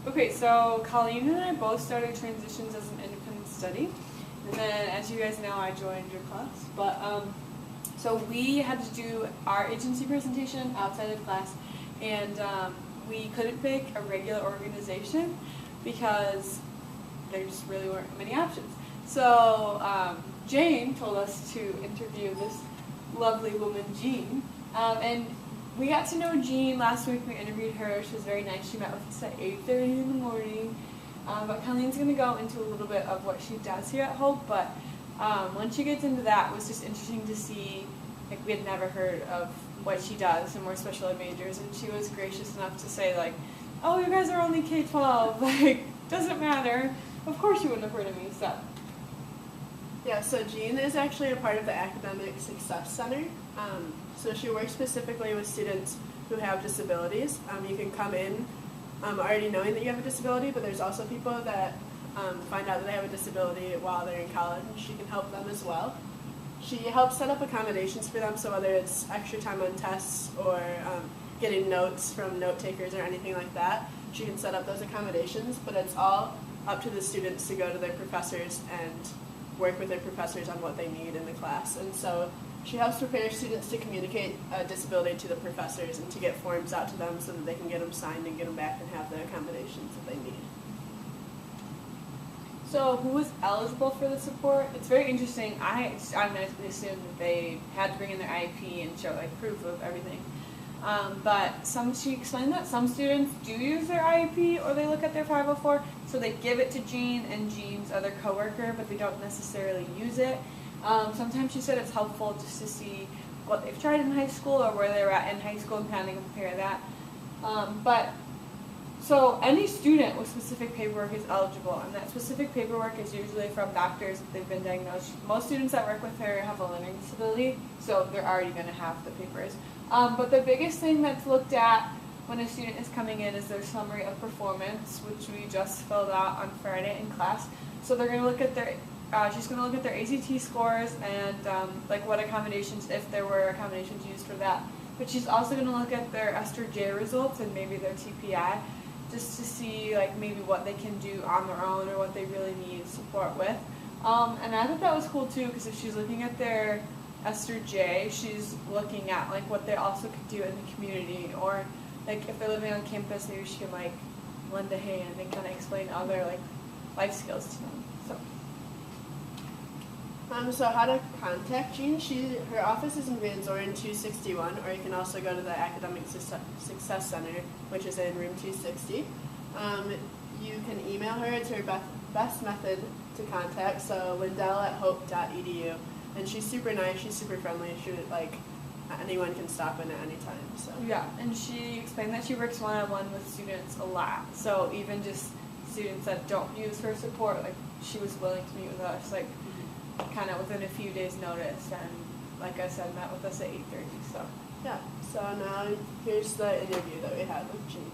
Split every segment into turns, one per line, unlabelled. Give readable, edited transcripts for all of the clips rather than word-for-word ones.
Okay, so Colleen and I both started transitions as an independent study, and then as you guys know, I joined your class. But so we had to do our agency presentation outside of class, and we couldn't pick a regular organization because there just really weren't many options. So Jane told us to interview this lovely woman, Jean, and we got to know Jean last week. We interviewed her. She was very nice. She met with us at 8:30 in the morning. But Colleen's going to go into a little bit of what she does here at Hope. But once she gets into that, it was just interesting to see, like, we had never heard of what she does, and we're special ed majors. And she was gracious enough to say, like, oh, you guys are only K-12. Like, doesn't matter. Of course you wouldn't have heard of me, so.
Yeah, so Jean is actually a part of the Academic Success Center. So she works specifically with students who have disabilities. You can come in already knowing that you have a disability, but there's also people that find out that they have a disability while they're in college, and she can help them as well. She helps set up accommodations for them, so whether it's extra time on tests or getting notes from note takers or anything like that, she can set up those accommodations, but it's all up to the students to go to their professors and work with their professors on what they need in the class. And so she helps prepare students to communicate a disability to the professors and to get forms out to them so that they can get them signed and get them back and have the accommodations that they need.
So who was eligible for the support? It's very interesting. I automatically assumed that they had to bring in their IEP and show like proof of everything. But she explained that some students do use their IEP or they look at their 504, so they give it to Jean and Jean's other coworker, but they don't necessarily use it. Sometimes she said it's helpful just to see what they've tried in high school or where they're at in high school and kind of compare that. So any student with specific paperwork is eligible, and that specific paperwork is usually from doctors if they've been diagnosed. Most students that work with her have a learning disability, so they're already going to have the papers. But the biggest thing that's looked at when a student is coming in is their summary of performance, which we just filled out on Friday in class. So they're going to look at their she's going to look at their ACT scores and like what accommodations, if there were accommodations used for that. But she's also going to look at their Esther J results and maybe their TPI, just to see like maybe what they can do on their own or what they really need support with. And I thought that was cool too, because if she's looking at their Esther J, she's looking at like what they also could do in the community, or like if they're living on campus, maybe she can like lend a hand and kind of explain other like life skills to them.
So how to contact Jean? Her office is in Van Zoren 261, or you can also go to the Academic Success Center, which is in room 260. You can email her. It's her best method to contact, so lindell@hope.edu. And she's super nice, she's super friendly, anyone can stop in at any time. So.
Yeah, and she explained that she works one-on-one with students a lot, so even just students that don't use her support, like she was willing to meet with us, like kind of within a few days' notice, and like I said, met with us at 8:30. So
yeah. So now here's the interview that we had with Jean.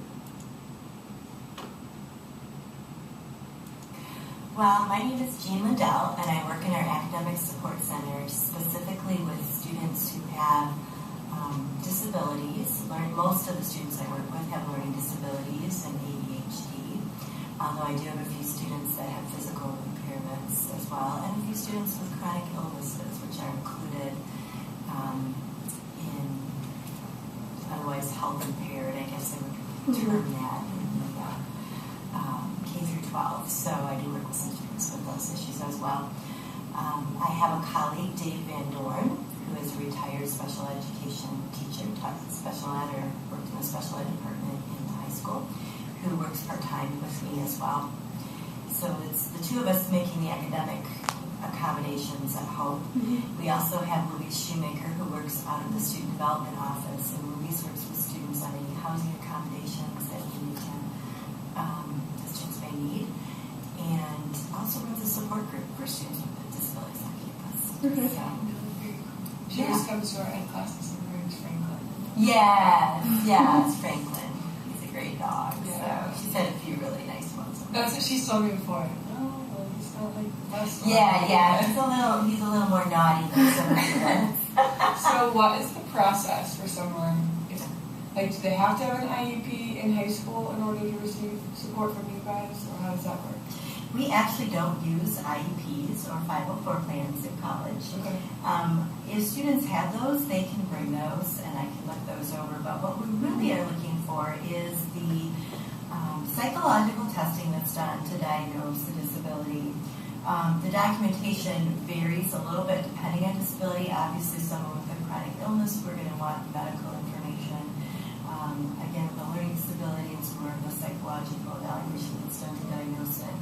Well, my name is Jean Lindell, and I work in our academic support center, specifically with students who have disabilities. Most of the students I work with have learning disabilities and ADHD, although I do have a few students that have physical impairments as well, and a few students with chronic illnesses, which are included in otherwise health impaired, I guess I would term that, in the K through 12. So I do work with some students with those issues as well. I have a colleague, Dave Van Dorn, who is a retired special education teacher, taught special ed or worked in the special ed department in high school, who works part-time with me as well. So it's the two of us making the academic accommodations at Hope. We also have Louise Shoemaker, who works out of the student development office, and Louise works with students on any housing accommodations that students may need, and also runs a support group for students with disabilities on campus. So,
she always comes to our ed classes and brings Franklin.
Yes, Franklin. He's a great dog.
Yeah.
So she's had a few really nice ones.
That's what she's told me before. Oh, well, he's not like the best one.
Yeah. He's a little more naughty than some of the others.
So what is the process for someone Like, do they have to have an IEP in high school in order to receive support from you guys, or how does that work?
We actually don't use IEPs or 504 plans in college.
Okay.
If students have those, they can bring those, and I can look those over. But what we really are looking for is the psychological testing that's done to diagnose the disability. The documentation varies a little bit depending on disability. Obviously, someone with a chronic illness, we're going to want medical information. Again, with a learning disability, it's more of a psychological evaluation that's done to diagnose it.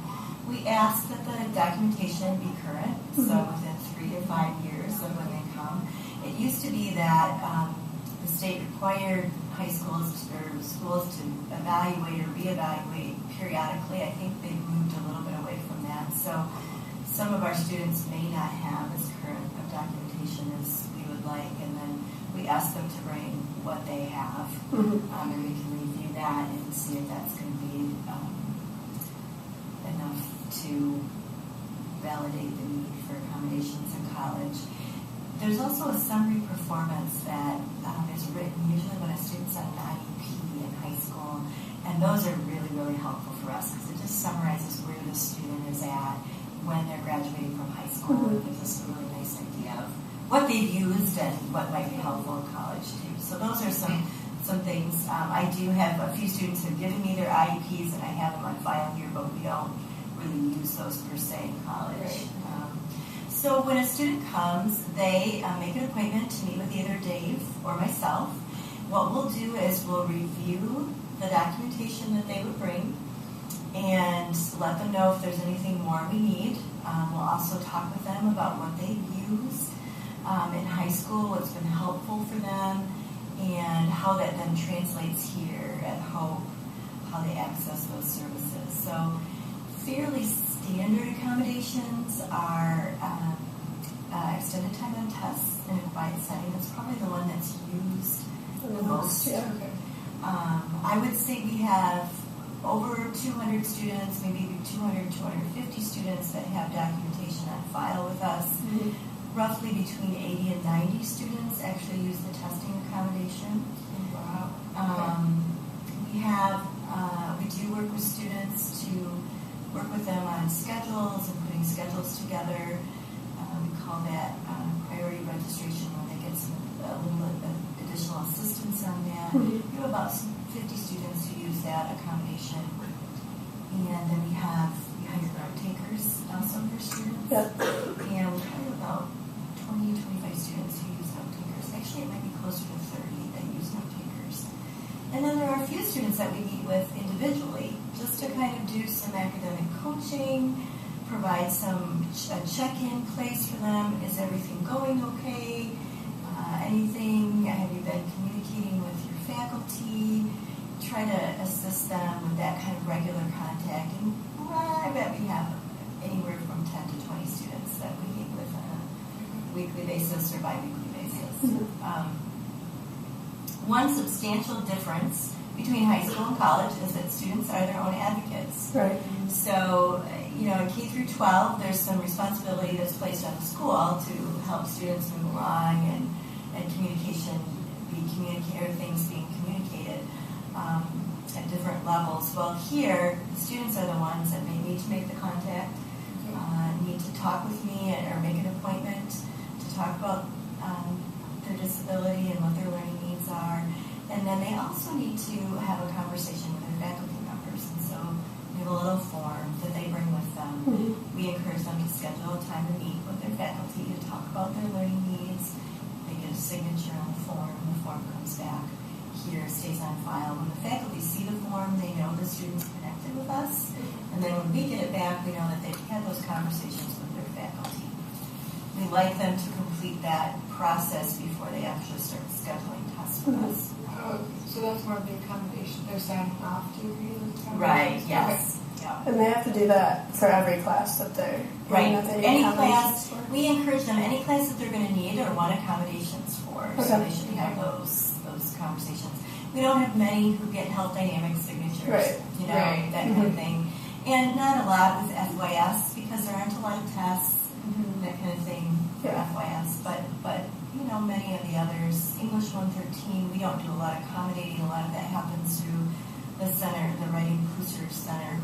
We ask that the documentation be current, so within 3 to 5 years of when they come. It used to be that the state required high schools or schools to evaluate or reevaluate periodically. I think they've moved a little bit away from that. So some of our students may not have as current of documentation as we would like, and then we ask them to bring what they have, and we can review that and see if that's going to be enough to validate the need for accommodations in college. There's also a summary performance that is written usually when a student's on an IEP in high school, and those are really, really helpful for us because it just summarizes where the student is at when they're graduating from high school. It gives us a really nice idea of what they've used and what might be helpful in college too. So those are some things. I do have a few students who have given me their IEPs, and I have them on file here, but we don't really use those per se in college.
Right.
So when a student comes, they make an appointment to meet with either Dave or myself. What we'll do is we'll review the documentation that they would bring and let them know if there's anything more we need. We'll also talk with them about what they've used in high school, what's been helpful for them, and how that then translates here at Hope, how they access those services. So fairly standard accommodations are extended time on tests in a quiet setting. That's probably the one that's used the most.
Yeah.
Okay.
I would say we have over 200 students, maybe 200, 250 students that have documentation on file with us. Roughly between 80 and 90 students actually use the testing accommodation.
Wow.
We do work with students to work with them on schedules and putting schedules together. We call that priority registration when they get a little additional assistance on that. We have about 50 students who use that accommodation. And then we hire note takers also for students.
Yeah.
And we have about 20, 25 students who use note takers. Actually, it might be closer to 30 that use note takers. And then there are a few students that we meet with individually just to kind of do some academic coaching, provide a check-in place for them. Is everything going okay? Anything? Have you been communicating with your faculty? Try to assist them with that kind of regular contact. And I bet we have anywhere from 10 to 20 students that we meet with on a weekly basis or bi-weekly basis. One substantial difference between high school and college is that students are their own advocates.
Right.
So, in K through 12, there's some responsibility that's placed on the school to help students move along and things being communicated at different levels. Well, here, the students are the ones that may need to make the contact, need to talk with me or make an appointment to talk about their disability and what their learning needs are. And then they also need to have a conversation with their faculty members. And so we have a little form that they bring with them. We encourage them to schedule a time to meet with their faculty to talk about their learning needs. They get a signature on the form. The form comes back here, stays on file. When the faculty see the form, they know the student's connected with us. And then when we get it back, we know that they've had those conversations with their faculty. We like them to complete that process before they actually start scheduling tests with us.
Oh, so that's more of the accommodation. They're signing off to agree with the accommodation?
Right, yes. Yeah.
And they have to do that for every class that they're
Right.
that they need
Any
accommodations
class,
for.
we encourage them, any class that they're going to need or want accommodations for. So
Okay.
they should have those conversations. We don't have many who get health dynamic signatures,
Right.
Right.
that kind of thing. And not a lot with FYS because there aren't a lot of tests, that kind of thing for
Yeah.
FYS. But many of the others. English 113, we don't do a lot of accommodating. A lot of that happens through the center, the Writing Research Center,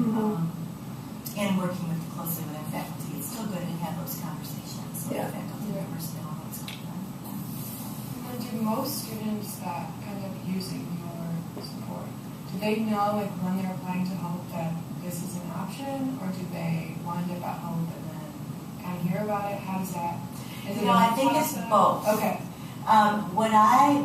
and working closely with our faculty. It's still good to have those conversations with faculty members know what's going on.
And do most students that end up using your support, do they know like when they're applying to Hope that this is an option, or do they wind up at Hope and then kind of hear about it? How does that? Is it
I think it's both.
Okay.
When I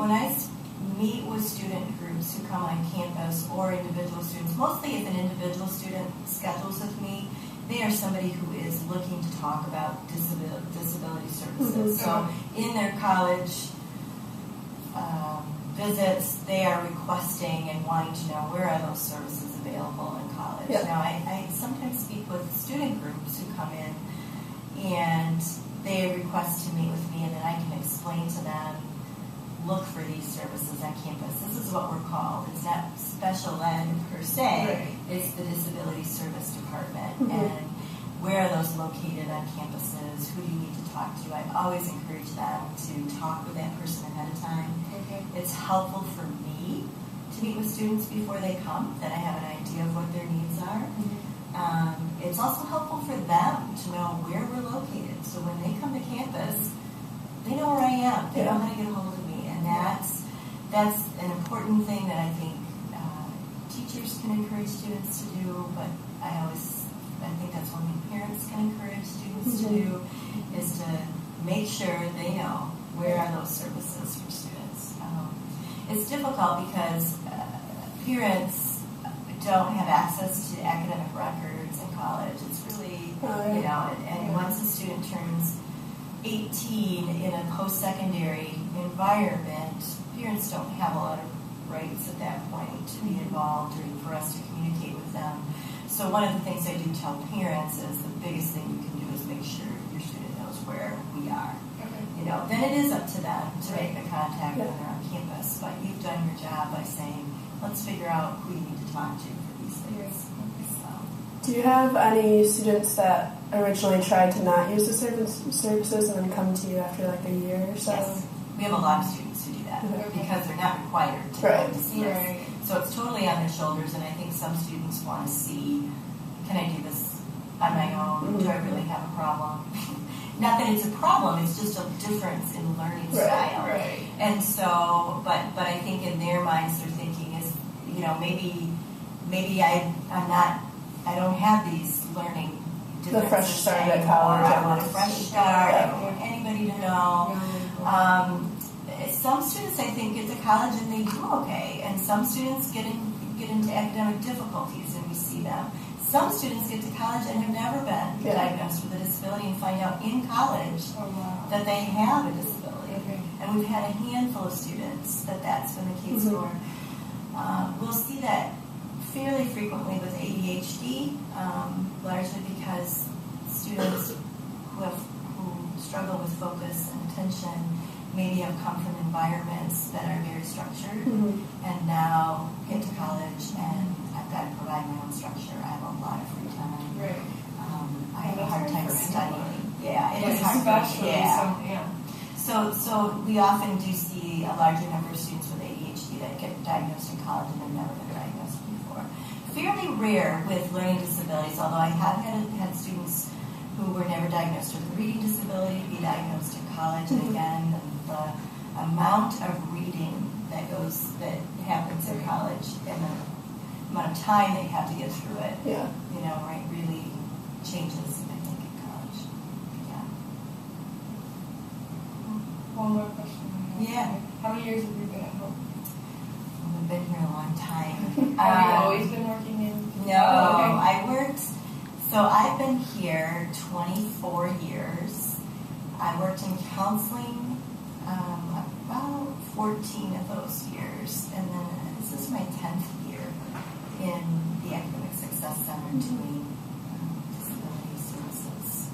meet with student groups who come on campus or individual students, mostly if an individual student schedules with me, they are somebody who is looking to talk about disability services. So in their college visits, they are requesting and wanting to know where are those services available in college. Now, I sometimes speak with student groups who come in and they request to meet with me, and then I can explain to them, look for these services on campus. This is what we're called. It's not special ed per se. It's the Disability Service Department. And where are those located on campuses? Who do you need to talk to? I always encourage them to talk with that person ahead of time. It's helpful for me to meet with students before they come, that I have an idea of what their needs are. It's also helpful for them to know where we're located. So when they come to campus, they know where I am. They know how to get a hold of me. And that's an important thing that I think teachers can encourage students to do, but I think that's one thing parents can encourage students to do, is to make sure they know where are those services for students. It's difficult because parents don't have access to academic records in college. It's really, and once a student turns 18 in a post-secondary environment, parents don't have a lot of rights at that point to be involved or for us to communicate with them. So one of the things I do tell parents is the biggest thing you can do is make sure your student knows where we are. Then it is up to them to make the contact when they're on campus. But you've done your job by saying, let's figure out who you need to talk to for these things.
Do you have any students that originally tried to not use the services and then come to you after like a year or so?
Yes. We have a lot of students who do that because they're not required to come to see us. So it's totally on their shoulders, and I think some students want to see, can I do this on my own? Do I really have a problem? Not that it's a problem, it's just a difference in learning style. And so, but I think in their minds they're thinking is, maybe I don't have these learning differences.
The fresh start at college.
I want a fresh start. I don't want anybody to know. Some students, I think, get to college and they do okay, and some students get into academic difficulties, and we see them. Some students get to college and have never been diagnosed with a disability and find out in college that they have a disability. And we've had a handful of students that's been the case for. We'll see that fairly frequently with ADHD, largely because students who struggle with focus and attention maybe have come from environments that are very structured, and now get to college and I've got to provide my own structure. I have a lot of free time. I have a hard time studying. It is hard. So we often do see a larger number of students with ADHD that get diagnosed in college and have never been diagnosed before. Fairly rare with learning disabilities, although I have had students who were never diagnosed with a reading disability be diagnosed in college, and again, the amount of reading that happens in college and the amount of time they have to get through it, really changes, I think, in college.
One more question. How many years have you been at Hope?
I've been here a long time.
Have you always been working in?
No, I've been here 24 years. I worked in counseling about 14 of those years, and then this is my 10th year in the Academic Success Center doing disability services,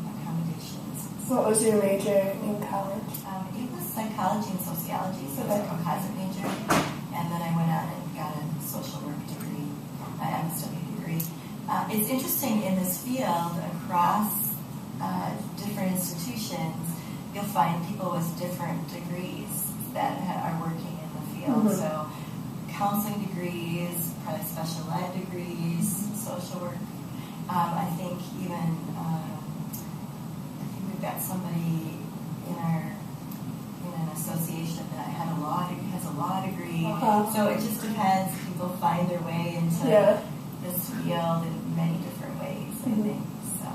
accommodations.
What was your major in college?
It was psychology and sociology, so it was a composite major, and then I went on and got a social work degree, an MSW degree. It's interesting in this field across different institutions, you'll find people with different degrees that are working in the field.
Mhm.
So counseling degrees, probably special ed degrees, social work. I think even I think we've got somebody in an association that has a law degree.
Wow.
So it just depends. People find their way into
Yeah.
this field in many different ways. I
Mhm.
think so.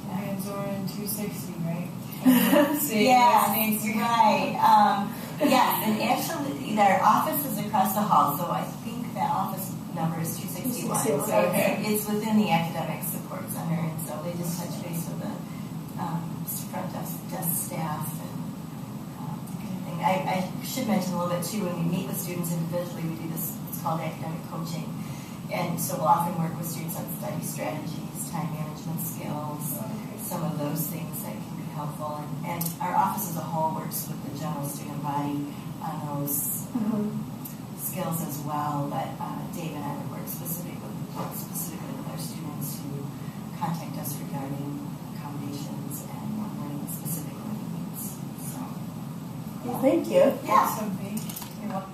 Yeah.
And Zoran 260, right?
Yes, right. Yes, and actually, our office is across the hall, so I think that office number is 261. So
Okay.
it's within the academic support center, and so they just touch base with the front desk staff and that kind of thing. I should mention a little bit too, when we meet with students individually, we do this, it's called academic coaching. And so we'll often work with students on study strategies, time management skills, some of those things that can be helpful. And our office as a whole works with the general student body on those skills as well. But Dave and I would work specifically with our students who contact us regarding accommodations and learning specific learning needs. So,
Well, thank you.
yeah.
Awesome, thank you.
You're welcome.